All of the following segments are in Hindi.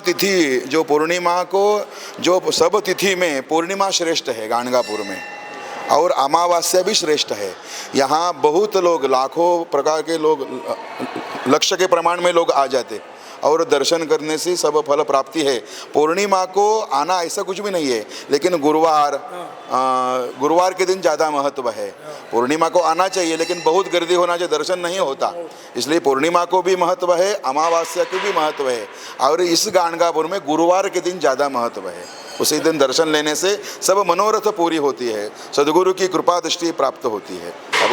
तिथि जो पूर्णिमा को, जो सब तिथि में पूर्णिमा श्रेष्ठ है गाणगापुर में, और अमावस्या भी श्रेष्ठ है। यहाँ बहुत लोग, लाखों प्रकार के लोग, लक्ष्य के प्रमाण में लोग आ जाते और दर्शन करने से सब फल प्राप्ति है। पूर्णिमा को आना ऐसा कुछ भी नहीं है, लेकिन गुरुवार के दिन ज़्यादा महत्व है। पूर्णिमा को आना चाहिए, लेकिन बहुत गर्दी होना चाहिए, दर्शन नहीं होता। इसलिए पूर्णिमा को भी महत्व है, अमावस्या को भी महत्व है, और इस गाणगापुर में गुरुवार के दिन ज़्यादा महत्व है। उसी दिन दर्शन लेने से सब मनोरथ पूरी होती है, सदगुरु की कृपा दृष्टि प्राप्त होती है। अब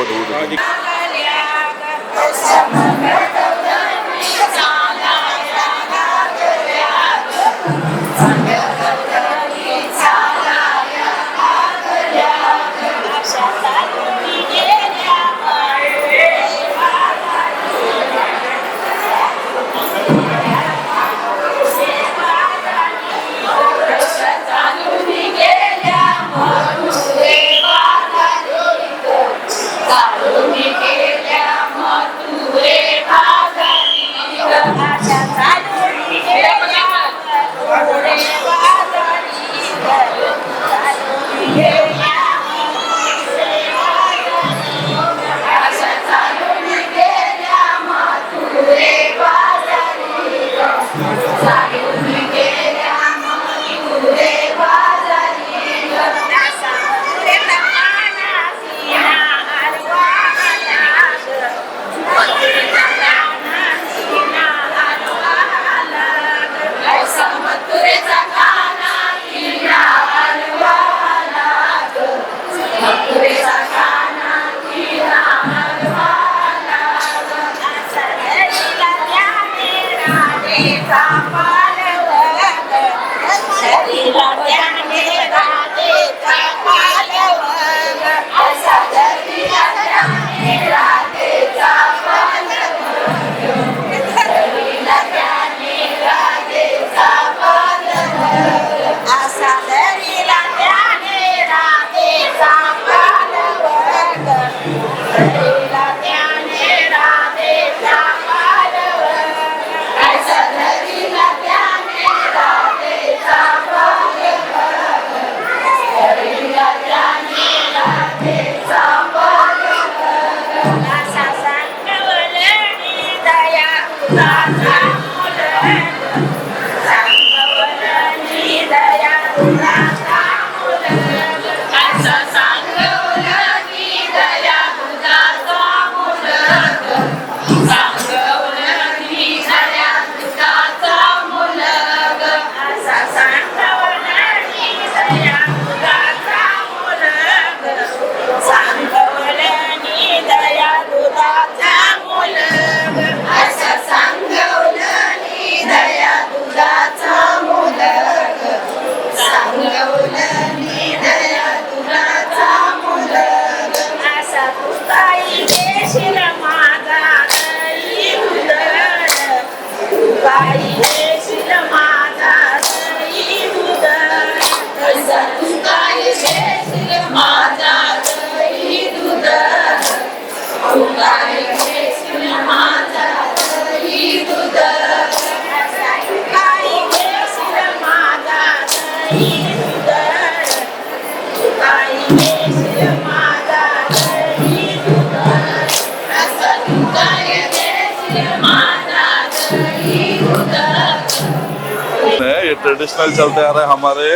ये ट्रेडिशनल चलते आ रहे हैं हमारे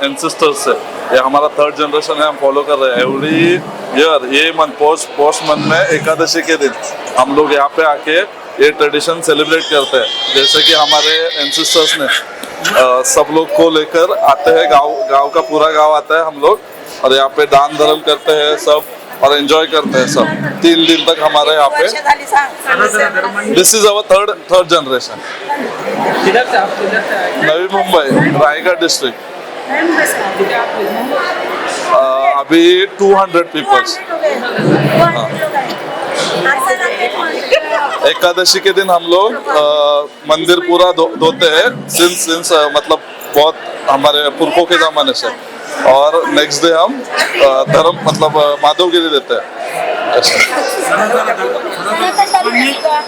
एंसेस्टर्स से। ये हमारा 3rd जनरेशन है, हम फॉलो कर रहे हैं। एवरी ईयर ये मंथ पोस्ट मंथ में एकादशी के दिन हम लोग यहाँ पे आके ये ट्रेडिशन सेलिब्रेट करते हैं। जैसे कि हमारे एंसेस्टर्स ने सब लोग को लेकर आते हैं, गांव का पूरा गांव आता है हम लोग, और यहाँ पे दान धर्म करते हैं सब और एंजॉय करते हैं सब। 3 दिन तक हमारे यहाँ पे। This is our third generation. Navi Mumbai, Raigarh district. अभी 200 पीपल्स। एकादशी के दिन हम लोग मंदिर पूरा धोते हैं सिंस मतलब बहुत हमारे पुरखों के जमाने से। और नेक्स्ट डे हम धर्म मतलब माधवगिरी देते हैं ऐसे।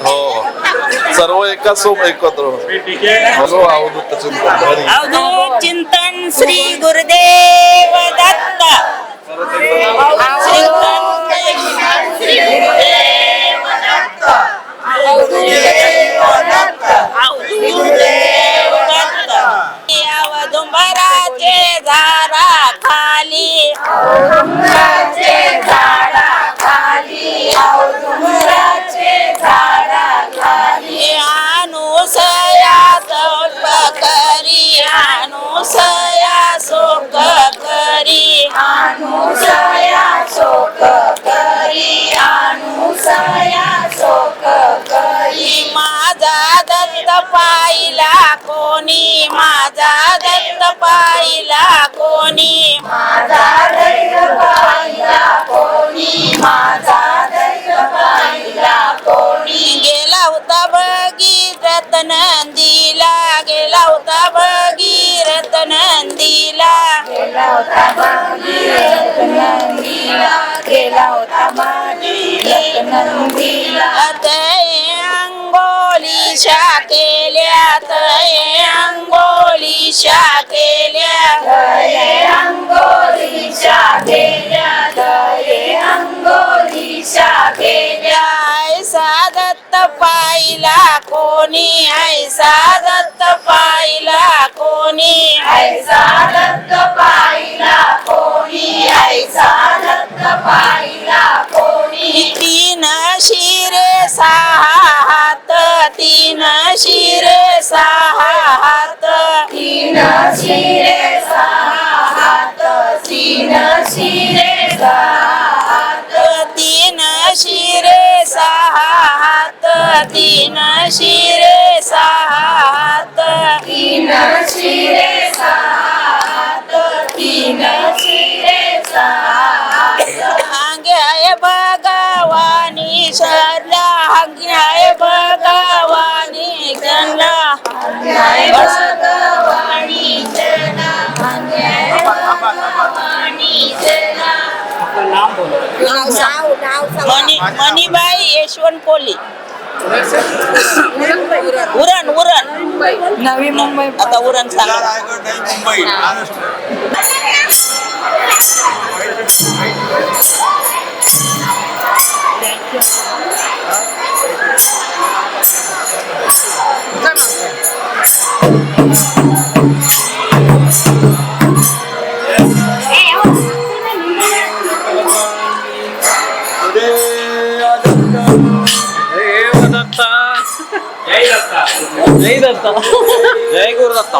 हो सर्व एकाच सोप एकत्र हो अवधूत चिंतन अवधूत चिंतन श्री गुरुदेव दत्त औदुंबराचे झाडा खाली अनुसया सोप करी अनुसया सोक करी माझा दत्त पाहिला कोणी माझा दत्त पाहिला कोणी गेला होता भगीरथ नंदीला गेला होता भगीरथ नंदीला अंगोलीशा केल्या अंगोलीशा केल्या ऐसा दत्त पाहिला कोणी ऐसा दत्त पाहिला कोणी तीन शिरे सहा हात तीन शिरे सहा हात तीन शिरे सहा हात तीन शिरे सहा हात अंग्याय भगवानी शरला अंग्याय भगवानी शरला मणिबाई यशवंत कोली उरण नवी मुंबई आता उरण सांगा जय दत्ता जय गुरुदत्ता।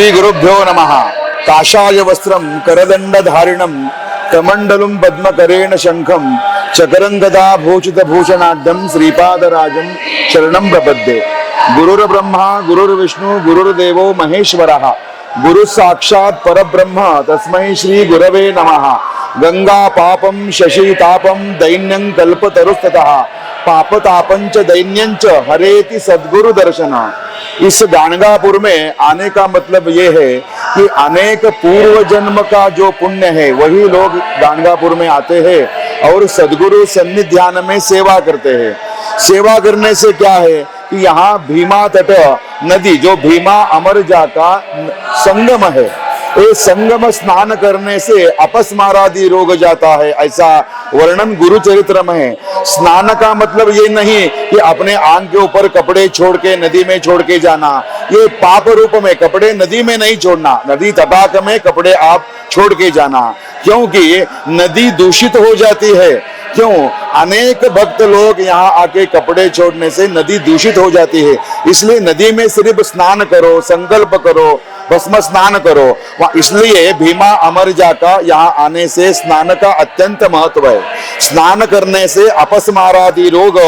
श्री गुरुभ्यो नमः। काषाय वस्त्रं करदण्डधारिणं कमण्डलुं पद्मकरेण शङ्खं चक्रं गदा भूषितभूषणाढ्यं श्रीपादराजं शरणं प्रपद्ये। गुरुर्ब्रह्मा गुरुर्विष्णु गुरुर्देवो महेश्वरः गुरु साक्षात् परब्रह्म तस्मै श्री गुरवे नमः। गंगा पापम शशि तापम दैन्यं कल्पतरुस्ततः पापतापंच दैन्यंच हरेति सद्गुरु दर्शन। इस गाणगापुर में आने का मतलब ये है कि अनेक पूर्व जन्म का जो पुण्य है वही लोग गाणगापुर में आते हैं और सद्गुरु सन्निध्यान में सेवा करते हैं। सेवा करने से क्या है कि यहाँ भीमा तट नदी जो भीमा अमरजा का संगम है, ये संगम स्नान करने से अपस्मारादि रोग जाता है, ऐसा वर्णन गुरु चरित्र में है। स्नान का मतलब ये नहीं कि अपने आंख के ऊपर कपड़े छोड़ के नदी में छोड़ के जाना, ये पाप रूप में कपड़े नदी में नहीं छोड़ना, नदी तटाक में कपड़े आप छोड़ के जाना, क्योंकि नदी दूषित हो जाती है। क्यों? अनेक भक्त लोग यहाँ आके कपड़े छोड़ने से नदी दूषित हो जाती है, इसलिए नदी में सिर्फ स्नान करो, संकल्प करो, भस्म स्नान करो। इसलिए भीमा अमरजा का यहाँ आने से स्नान का अत्यंत महत्व है। स्नान करने से अपस्मारादि रोग,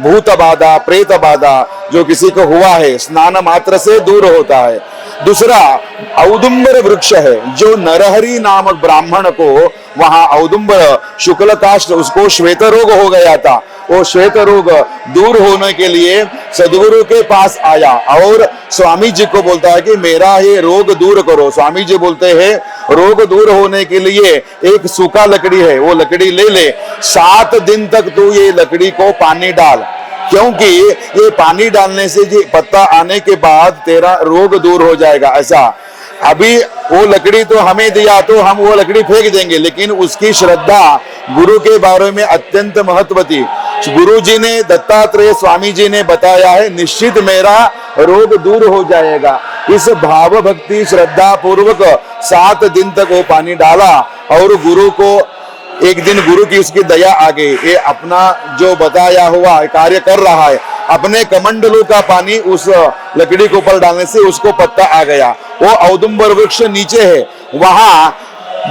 भूत बाधा, प्रेत बाधा जो किसी को हुआ है स्नान मात्र से दूर होता है। दूसरा औदुंबर वृक्ष है, जो नरहरि नामक ब्राह्मण को वहां औदुंबर शुक्ल काष्ठ उसको श्वेत रोग हो गया था, वो श्वेत रोग दूर होने के लिए सदगुरु के पास आया और स्वामी जी को बोलता है कि मेरा ये रोग दूर करो। स्वामी जी बोलते हैं रोग दूर होने के लिए एक सूखा लकड़ी है, वो लकड़ी ले ले, 7 दिन तक तू ये लकड़ी को पानी डाल, क्योंकि ये पानी डालने से जी पत्ता आने के बाद तेरा रोग दूर हो जाएगा। ऐसा अभी वो लकड़ी तो हमें दिया तो हम वो लकड़ी फेंक देंगे, लेकिन उसकी श्रद्धा गुरु के बारे में अत्यंत महत्व थी। गुरु जी ने, दत्तात्रेय स्वामी जी ने बताया है निश्चित मेरा रोग दूर हो जाएगा। इस भाव भक्ति श्रद्धा पूर्वक 7 दिन तक वो पानी डाला और गुरु को एक दिन गुरु की उसकी दया आ गई, ये अपना जो बताया हुआ कार्य कर रहा है, अपने कमंडलू का पानी उस लकड़ी के ऊपर डालने से उसको पत्ता आ गया। वो औदुंबर वृक्ष नीचे है, वहां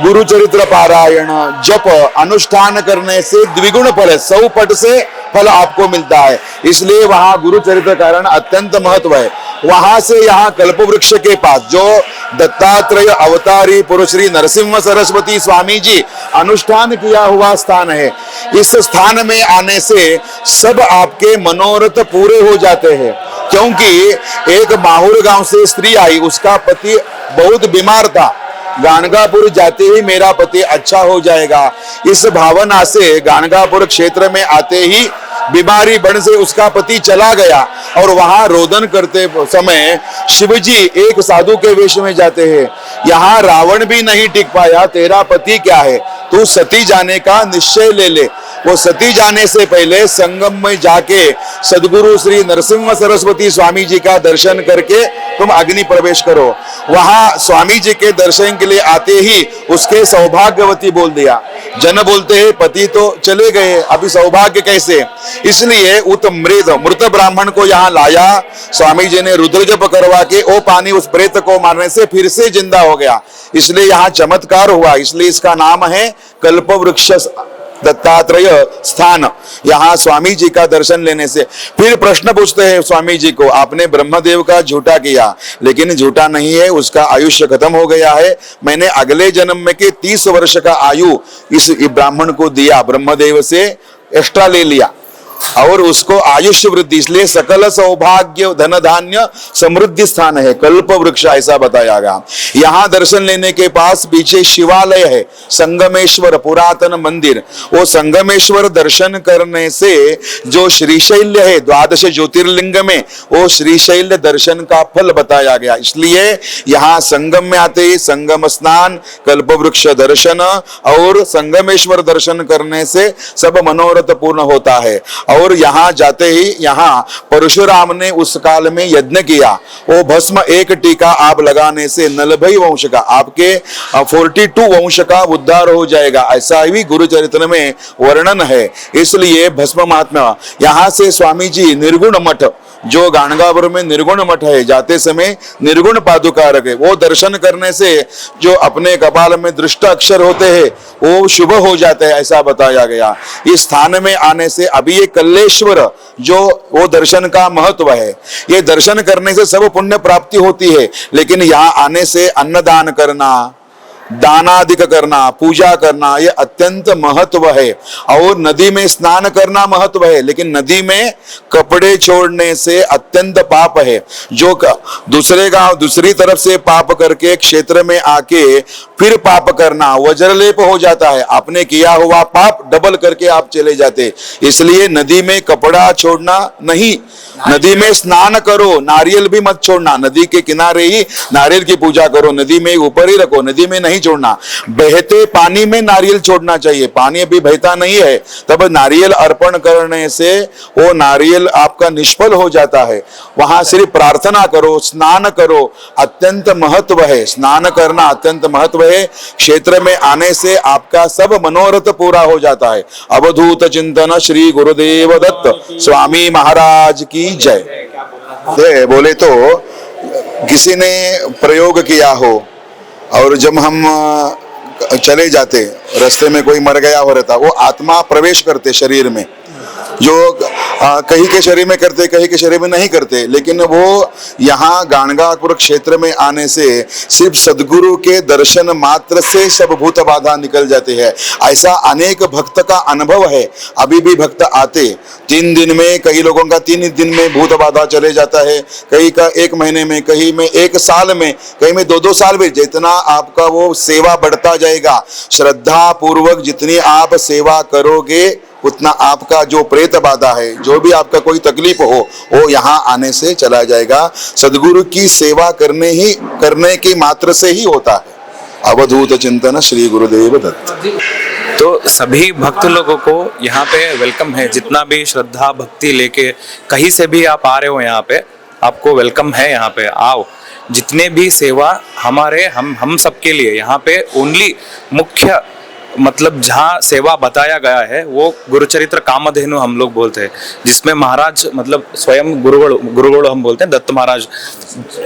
गुरु चरित्र पारायण जप अनुष्ठान करने से द्विगुण फल है, 100 पट से फल आपको मिलता है, इसलिए वहां गुरु चरित्र कारण अत्यंत महत्व है। वहां से यहाँ कल्प वृक्ष के पास जो दत्तात्रेय अवतारी पुरुष श्री नरसिंह सरस्वती स्वामी जी अनुष्ठान किया हुआ स्थान है। इस स्थान में आने से सब आपके मनोरथ पूरे हो जाते हैं, क्योंकि एक माहौर गांव से स्त्री आई, उसका पति बहुत बीमार था, गाणगापुर जाते ही मेरा पति अच्छा हो जाएगा, इस भावना से गाणगापुर क्षेत्र में आते ही बीमारी बढ़ से उसका पति चला गया और वहां रोदन करते समय शिवजी एक साधु के वेश में जाते हैं। यहाँ रावण भी नहीं टिक पाया, तेरा पति क्या है, तू सती जाने का निश्चय ले ले। वो सती जाने से पहले संगम में जाके सदगुरु श्री नरसिंह सरस्वती स्वामी जी का दर्शन करके तुम अग्नि प्रवेश करो। वहां स्वामी जी के दर्शन के लिए आते ही उसके सौभाग्यवती बोल दिया। जन बोलते हैं पति तो चले गए, अभी सौभाग्य कैसे, इसलिए उत मृत ब्राह्मण को यहाँ लाया। स्वामी जी ने रुद्र जप करवा के वो पानी उस प्रेत को मारने से फिर से जिंदा हो गया, इसलिए यहाँ चमत्कार हुआ, इसलिए इसका नाम है कल्प वृक्ष दत्तात्रेय स्थान। यहाँ स्वामी जी का दर्शन लेने से फिर प्रश्न पूछते हैं स्वामी जी को, आपने ब्रह्मदेव का झूठा किया, लेकिन झूठा नहीं है, उसका आयुष्य खत्म हो गया है, मैंने अगले जन्म में के 30 वर्ष का आयु इस ब्राह्मण को दिया, ब्रह्मदेव से एक्स्ट्रा ले लिया और उसको आयुष्य वृद्धि, इसलिए सकल सौभाग्य धन धान्य समृद्धि स्थान है कल्प वृक्ष, ऐसा बताया गया। यहाँ दर्शन लेने के पास पीछे शिवालय है, संगमेश्वर पुरातन मंदिर, वो संगमेश्वर दर्शन करने से जो श्रीशैल है 12 ज्योतिर्लिंग में, वो श्रीशैल दर्शन का फल बताया गया। इसलिए यहाँ संगम में आते ही संगम स्नान, कल्प वृक्ष दर्शन और संगमेश्वर दर्शन करने से सब मनोरथ पूर्ण होता है। और यहाँ जाते ही यहाँ परशुराम ने उस काल में यज्ञ किया, वो भस्म एक टीका आप लगाने से नलभई वंश का, आपके 42 वंश का उद्धार हो जाएगा, ऐसा भी गुरु चरित्र में वर्णन है। इसलिए भस्म महात्मा, यहाँ से स्वामी जी निर्गुण मठ जो गाणगापुर में निर्गुण मठ है, जाते समय निर्गुण पादुका रखे, वो दर्शन करने से जो अपने कपाल में दृष्ट अक्षर होते हैं वो शुभ हो जाते हैं, ऐसा बताया गया। इस स्थान में आने से अभी ये कल्लेश्वर जो वो दर्शन का महत्व है, ये दर्शन करने से सब पुण्य प्राप्ति होती है, लेकिन यहाँ आने से अन्नदान करना, दानादिक करना, पूजा करना, ये अत्यंत महत्व है। और नदी में स्नान करना महत्व है, लेकिन नदी में कपड़े छोड़ने से अत्यंत पाप है। जो दूसरे गांव दूसरी तरफ से पाप करके क्षेत्र में आके फिर पाप करना वज्रलेप हो जाता है, आपने किया हुआ पाप डबल करके आप चले जाते। इसलिए नदी में कपड़ा छोड़ना नहीं, नदी में स्नान करो, नारियल भी मत छोड़ना, नदी के किनारे ही नारियल की पूजा करो, नदी में ऊपर ही रखो, नदी में नहीं छोड़ना। बहते पानी में नारियल छोड़ना चाहिए, पानी अभी बहता नहीं है तब नारियल अर्पण करने से वो नारियल आपका निष्फल हो जाता है। वहां सिर्फ प्रार्थना करो, स्नान करो, अत्यंत महत्व है, स्नान करना अत्यंत महत्व है। क्षेत्र में आने से आपका सब मनोरथ पूरा हो जाता है। अवधूत चिंतन श्री गुरुदेव दत्त स्वामी महाराज की जय। बोले तो किसी ने प्रयोग किया हो और जब हम चले जाते, रास्ते में कोई मर गया हो रहता, वो आत्मा प्रवेश करते शरीर में, जो कहीं के शरीर में करते, कहीं के शरीर में नहीं करते, लेकिन वो यहाँ गाणगापुर क्षेत्र में आने से सिर्फ सदगुरु के दर्शन मात्र से सब भूत बाधा निकल जाते हैं। ऐसा अनेक भक्त का अनुभव है। अभी भी भक्त आते 3 दिन में, कई लोगों का 3 दिन में भूत बाधा चले जाता है, कहीं का 1 महीने में, कहीं में 1 साल में, कहीं में 2-2 साल में। जितना आपका वो सेवा बढ़ता जाएगा, श्रद्धा पूर्वक जितनी आप सेवा करोगे उतना आपका जो प्रेत बाधा है, जो भी आपका कोई तकलीफ हो, वो यहाँ आने से चला जाएगा। सदगुरु की सेवा करने की मात्र से ही होता है। अवधूत चिंतन श्री गुरुदेव दत्त। तो सभी भक्त लोगों को यहाँ पे वेलकम है, जितना भी श्रद्धा भक्ति लेके कहीं से भी आप आ रहे हो, यहाँ पे आपको वेलकम है। यहाँ पे आओ, जितने भी सेवा हमारे हम सबके लिए यहाँ पे ओनली मुख्य मतलब जहाँ सेवा बताया गया है वो गुरुचरित्र कामधेनु हम लोग बोलते हैं, जिसमें महाराज मतलब स्वयं गुरुगुरु हम बोलते हैं, दत्त महाराज,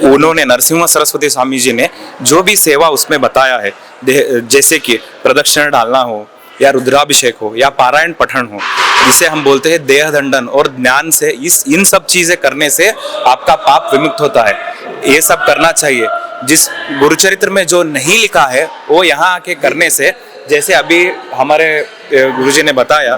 उन्होंने नरसिंह सरस्वती स्वामी जी ने जो भी सेवा उसमें बताया है, जैसे कि प्रदक्षिणा डालना हो या रुद्राभिषेक हो या पारायण पठन हो, जिसे हम बोलते हैं देह दंडन, और ज्ञान से इन सब चीजें करने से आपका पाप विमुक्त होता है। ये सब करना चाहिए। जिस गुरुचरित्र में जो नहीं लिखा है वो यहाँ आके करने से, जैसे अभी हमारे गुरुजी ने बताया,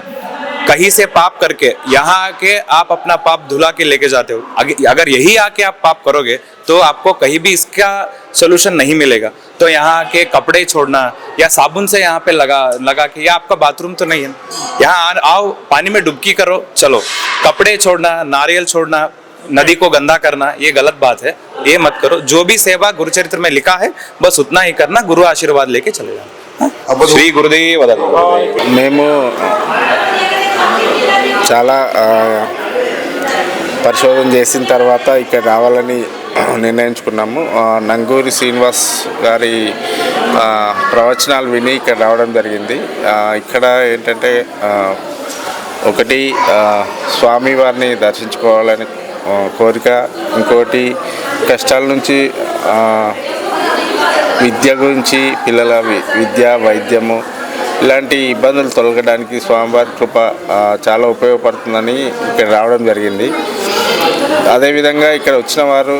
कहीं से पाप करके यहाँ आके आप अपना पाप धुला के लेके जाते हो। अगर यही आके आप पाप करोगे तो आपको कहीं भी इसका सोल्यूशन नहीं मिलेगा। तो यहाँ आके कपड़े छोड़ना या साबुन से यहाँ पे लगा के, या आपका बाथरूम तो नहीं है, यहाँ आओ, पानी में डुबकी करो, चलो। कपड़े छोड़ना, नारियल छोड़ना, नदी को गंदा करना, ये गलत बात है, ये मत करो। जो भी सेवा गुरुचरित्र में लिखा है बस उतना ही करना, गुरु आशीर्वाद लेके चले जाना। శ్రీ గురుదేవ దత్త। మేము చాలా పరిశోధన చేసిన తర్వాత ఇక్కడ రావాలని నిర్ణయించుకున్నాము. నంగూరి శ్రీనివాస్ గారి ప్రవచనాలు విని ఇక్కడ రావడం జరిగింది. ఇక్కడ ఏంటంటే ఒకటి స్వామివారిని దర్శించుకోవాలని కోరిక, ఇంకోటి కష్టాల నుంచి విద్య గురించి, పిల్లల విద్య, వైద్యము ఇలాంటి ఇబ్బందులు తొలగడానికి స్వామివారి కృప చాలా ఉపయోగపడుతుందని ఇక్కడ రావడం జరిగింది. అదేవిధంగా ఇక్కడ వచ్చిన వారు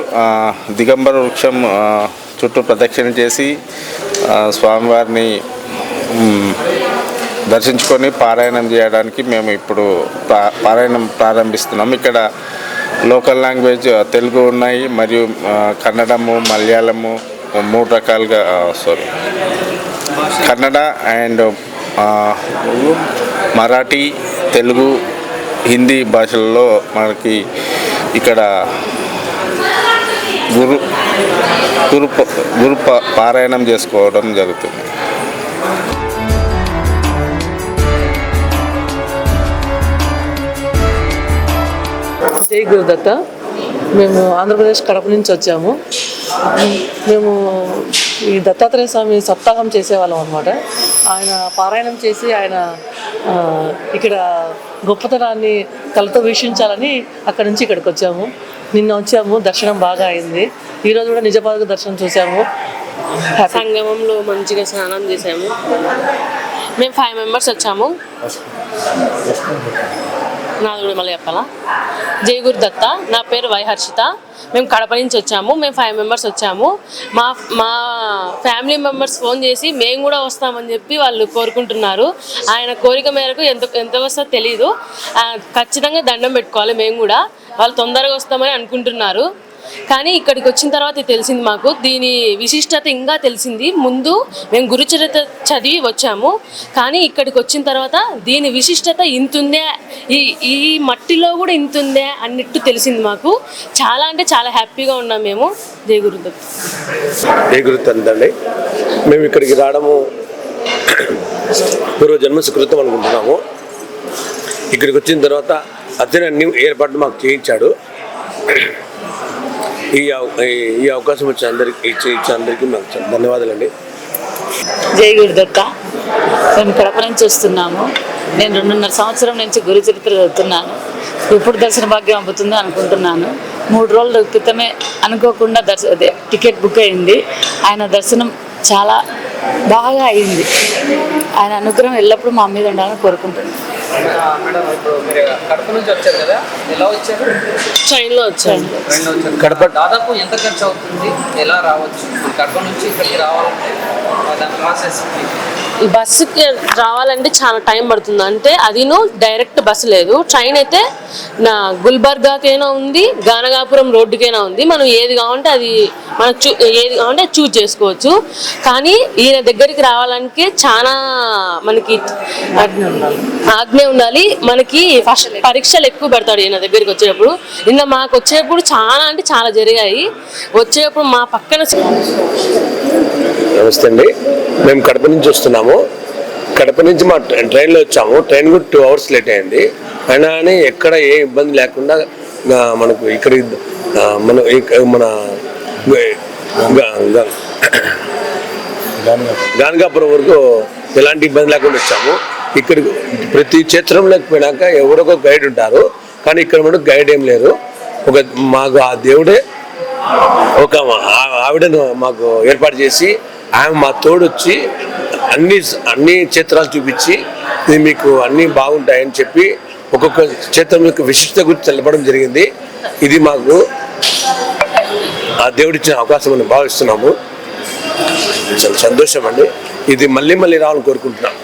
దిగంబర వృక్షం చుట్టూ ప్రదక్షిణ చేసి స్వామివారిని దర్శించుకొని పారాయణం చేయడానికి మేము ఇప్పుడు పారాయణం ప్రారంభిస్తున్నాం. ఇక్కడ లోకల్ లాంగ్వేజ్ తెలుగు ఉన్నాయి, మరియు కన్నడము, మలయాళము, 3 రకాలుగా కన్నడ అండ్ మరాఠీ, తెలుగు, హిందీ భాషల్లో మనకి ఇక్కడ గురు పారాయణం చేసుకోవడం జరుగుతుంది. జై గురుదత్త. మేము ఆంధ్రప్రదేశ్ కడప నుంచి వచ్చాము. మేము ఈ దత్తాత్రేయ స్వామి సప్తాహం చేసేవాళ్ళం అనమాట. ఆయన పారాయణం చేసి ఆయన ఇక్కడ గొప్పతనాన్ని కళతో వీక్షించాలని అక్కడి నుంచి ఇక్కడికి వచ్చాము. నిన్న వచ్చాము, దర్శనం బాగా అయింది. ఈరోజు కూడా నిజపాద దర్శనం చూసాము. సంగమంలో మంచిగా స్నానం చేసాము. మేము 5 మెంబర్స్ వచ్చాము. నాది కూడా మళ్ళీ చెప్పాలా? జై గురు దత్త. నా పేరు వై హర్షిత. మేము కడప నుంచి వచ్చాము. మేము 5 మెంబర్స్ వచ్చాము. మా ఫ్యామిలీ మెంబర్స్ ఫోన్ చేసి మేము కూడా వస్తామని చెప్పి వాళ్ళు కోరుకుంటున్నారు. ఆయన కోరిక మేరకు ఎంత వస్తుందో తెలీదు. ఖచ్చితంగా దండం పెట్టుకోవాలి మేము కూడా. వాళ్ళు తొందరగా వస్తామని అనుకుంటున్నారు. కానీ ఇక్కడికి వచ్చిన తర్వాత తెలిసింది మాకు దీని విశిష్టత ఇంకా తెలిసింది. ముందు మేము గురుచరిత్ర చదివి వచ్చాము, కానీ ఇక్కడికి వచ్చిన తర్వాత దీని విశిష్టత ఇంతుందే, ఈ మట్టిలో కూడా ఇంతుందే అన్నట్టు తెలిసింది మాకు. చాలా అంటే చాలా హ్యాపీగా ఉన్నాం మేము. జై గురుదత్త. జై గురుదత్త అండి. మేము ఇక్కడికి రావడము పూర్వజన్మ సుకృతం అనుకుంటున్నాము. ఇక్కడికి వచ్చిన తర్వాత అతను అన్ని ఏర్పాట్లు మాకు చేయించాడు. ఈ అవకాశం వచ్చి అందరికీ మాకు ధన్యవాదాలండి. జై గురుదత్త. మేము కడప నుంచి వస్తున్నాము. నేను 2.5 సంవత్సరం నుంచి గురు చరిత్ర చదువుతున్నాను. ఎప్పుడు దర్శన భాగ్యం అవ్వుతుందో అనుకుంటున్నాను. 3 రోజుల క్రితమే అనుకోకుండా టికెట్ బుక్ అయింది. ఆయన దర్శనం చాలా బాగా అయింది. ఆయన అనుగ్రహం ఎల్లప్పుడూ మా మీద ఉండాలని కోరుకుంటున్నాను. మేడం, ఇప్పుడు మీరు కడప నుంచి వచ్చారు కదా, ఎలా వచ్చారు? ట్రైన్లో వచ్చాను. కడప దాదాపు ఎంత ఖర్చు అవుతుంది, ఎలా రావచ్చు? కడప నుంచి ఇక్కడికి రావాలంటే దాని ప్రాసెస్. ఈ బస్సుకి రావాలంటే చాలా టైం పడుతుంది. అంటే అదిను డైరెక్ట్ బస్సు లేదు. ట్రైన్ అయితే నా గుల్బర్గాకైనా ఉంది, గానగాపురం రోడ్డుకైనా ఉంది. మనం ఏది కావాలంటే అది ఏది కావాలంటే చూజ్ చేసుకోవచ్చు. కానీ ఈయన దగ్గరికి రావాలంటే చాలా మనకి ఆజ్ఞ ఉండాలి. మనకి ఫస్ట్ పరీక్షలు ఎక్కువ పెడతాడు ఈయన దగ్గరికి వచ్చేటప్పుడు. నిన్న మాకు వచ్చేటప్పుడు చాలా అంటే చాలా జరిగాయి. వచ్చేటప్పుడు మా పక్కన. నమస్తే అండి. మేము కడప నుంచి వస్తున్నాము. కడప నుంచి మా ట్రైన్లో వచ్చాము. ట్రైన్ కూడా 2 hours లేట్ అయింది. అయినా కానీ ఎక్కడ ఏ ఇబ్బంది లేకుండా మనకు ఇక్కడ మన గానగాపురం వరకు ఎలాంటి ఇబ్బంది లేకుండా వచ్చాము. ఇక్కడ ప్రతి క్షేత్రంలోకి పోయినాక ఎవరొక గైడ్ ఉంటారు, కానీ ఇక్కడ మనకు గైడ్ ఏం లేరు. మాకు ఆ దేవుడే ఒక ఆవిడను మాకు ఏర్పాటు చేసి ఆమె మా తోడొచ్చి అన్ని క్షేత్రాలు చూపించి ఇది మీకు అన్నీ బాగుంటాయని చెప్పి ఒక్కొక్క క్షేత్రం యొక్క విశిష్టత గురించి తెలపడం జరిగింది. ఇది మాకు ఆ దేవుడిచ్చిన అవకాశం అని భావిస్తున్నాము. చాలా సంతోషం అండి. ఇది మళ్ళీ రావాలని కోరుకుంటున్నాం.